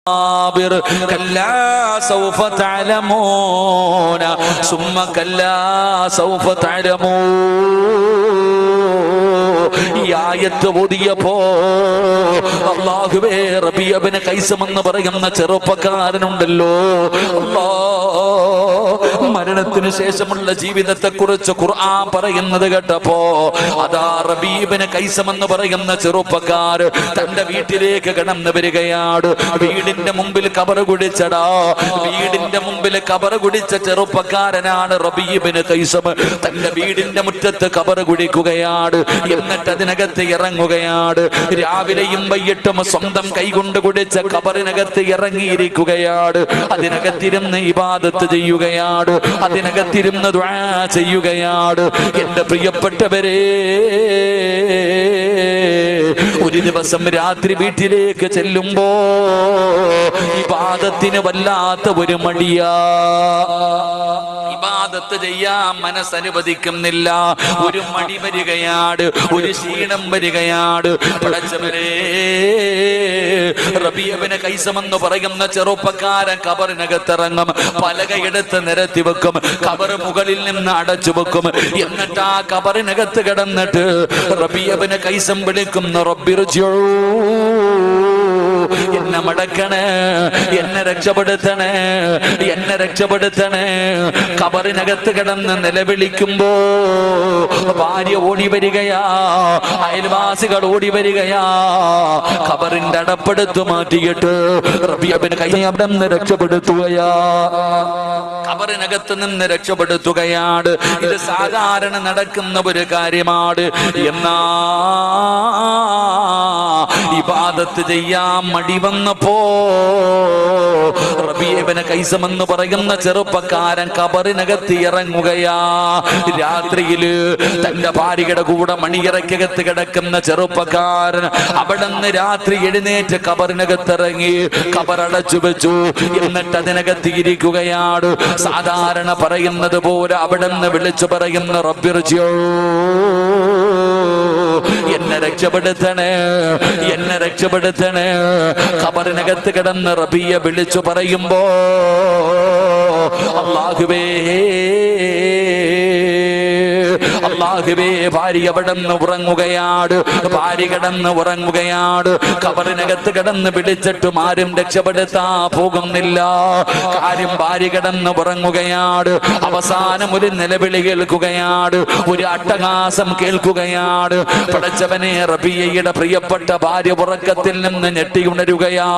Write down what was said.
كلا سوف تعلمون ثم كلا سوف تعلمون ഈ ആയത്ത് ഓതിയപ്പോ അല്ലാഹുവേ റബീഅ ഇബ്നു ഖൈസം എന്ന് പറയുന്ന ചെറുപ്പക്കാരനുണ്ടല്ലോ, മരണത്തിന് ശേഷമുള്ള ജീവിതത്തെ കുറിച്ച് ഖുർആൻ പറയുന്നത് കേട്ടപ്പോ അതാ റബീഅ ഇബ്നു ഖൈസം എന്ന് പറയുന്ന ചെറുപ്പക്കാർ തന്റെ വീട്ടിലേക്ക് കടന്നു വരികയാണ്. വീടിന്റെ മുമ്പിൽ ഖബർ കുഴിച്ചടാ, വീടിന്റെ മുമ്പിൽ ഖബർ കുഴിച്ച ചെറുപ്പക്കാരനാണ് റബീഅ ഇബ്നു ഖൈസം. തന്റെ വീടിന്റെ മുറ്റത്ത് ഖബർ കുഴിക്കുകയാണ്, എന്നിട്ട് അതിനകത്ത് ഇറങ്ങുകയാണ്. രാവിലെയും വൈകിട്ടും സ്വന്തം കൈകൊണ്ട് കുടിച്ച ഖബറിനകത്ത് ഇറങ്ങിയിരിക്കുകയാണ്. അതിനകത്തിരുന്ന് ഇബാദത്ത് ചെയ്യുകയാണ്, അതിനകത്തിരുന്ന് ദുആ ചെയ്യുകയാണ്. എന്റെ പ്രിയപ്പെട്ടവരെ, ഒരു ദിവസം രാത്രി വീട്ടിലേക്ക് ചെല്ലുമ്പോ ഇബാദത്തിന് വല്ലാത്ത ഒരു മടിയാ, ഇബാദത്ത് ചെയ്യാൻ മനസ്സനുവദിക്കുന്നില്ല. ഒരു മടി വരികയാണ്, ഒരു ക്ഷീണം വരികയാണ്. പടച്ചവരെ, റബീഅ ഇബ്നു ഖൈസം എന്ന് പറയുന്ന ചെറുപ്പക്കാരൻ ഖബറിനകത്തിറങ്ങും, പലകയെടുത്ത് നിരത്തി വെക്കും, ഖബർ മുകളിൽ നിന്ന് അടച്ചു വെക്കും. എന്നിട്ട് ആ ഖബറിനകത്ത് കിടന്നിട്ട് റബീഅ ഇബ്നു ഖൈസം വിളിക്കുന്നു, റബ്ബിർജിഊ, എന്നെ മടക്കണേ, എന്നെ രക്ഷപ്പെടുത്തണേ, എന്നെ രക്ഷപ്പെടുത്തണേ. ഖബറിനകത്ത് കിടന്ന് നിലവിളിക്കുമ്പോ ഭാര്യ ഓടി വരികയാ, അയൽവാസികൾ ഓടി വരികയാ. ഖബറിന്റെ അടപ്പെടുത്തു മാറ്റിയിട്ട് റബീഅ ഇബ്നു ഖൈസം അവിടെ നിന്ന് രക്ഷപ്പെടുത്തുകയാ, ഖബറിനകത്ത് നിന്ന് രക്ഷപ്പെടുത്തുകയാണ്. ഇത് സാധാരണ നടക്കുന്ന ഒരു കാര്യമാണ്. എന്നാ ഇബാദത്ത് ചെയ്യാൻ മടി വന്നപ്പോ റബീഅ ഇബ്നു ഖൈസം എന്ന് പറയുന്ന ചെറുപ്പക്കാരൻ ഖബറിനകത്ത് ഇറങ്ങുകയാ. രാത്രിയില് തന്റെ ഭാര്യയുടെ കൂടെ മണിയറയ്ക്കകത്ത് കിടക്കുന്ന ചെറുപ്പക്കാരൻ അവിടെ നിന്ന് രാത്രി എഴുന്നേറ്റ് ഖബറിനകത്ത് ഇറങ്ങി ഖബറടച്ചു വെച്ചു. എന്നിട്ട് അതിനകത്ത് ഇരിക്കുകയാണ്. സാധാരണ പറയുന്നത് പോലെ അവിടെ നിന്ന് വിളിച്ചു പറയുന്ന, റബ്ബിർജിഊ, എന്നെ രക്ഷപ്പെടുത്തണേ, എന്നെ രക്ഷപ്പെടുത്തണേ. ഖബറിനകത്ത് കിടന്ന് റബീഅ വിളിച്ചു പറയുമ്പോ അല്ലാഹുവേ, അല്ലാഹുവേ, ഭാര്യ കിടന്ന് ഉറങ്ങുകയാണ്, ഭാര്യ കിടന്ന് ഉറങ്ങുകയാണ്. ഖബറിനകത്ത് കിടന്ന് വിളിച്ചിട്ടും ആരും രക്ഷപ്പെടുത്താൻ പോകുന്നില്ല. കാര്യം ഭാര്യ കിടന്ന് ഉറങ്ങുകയാണ്. അവസാനം ഒരു നിലവിളി കേൾക്കുകയാണ്, ഒരു അട്ടഹാസം കേൾക്കുകയാണ്. പടച്ചവനെ, റബീഅയുടെ പ്രിയപ്പെട്ട ഭാര്യ ഉറക്കത്തിൽ നിന്ന് ഞെട്ടി ഉണരുകയാ.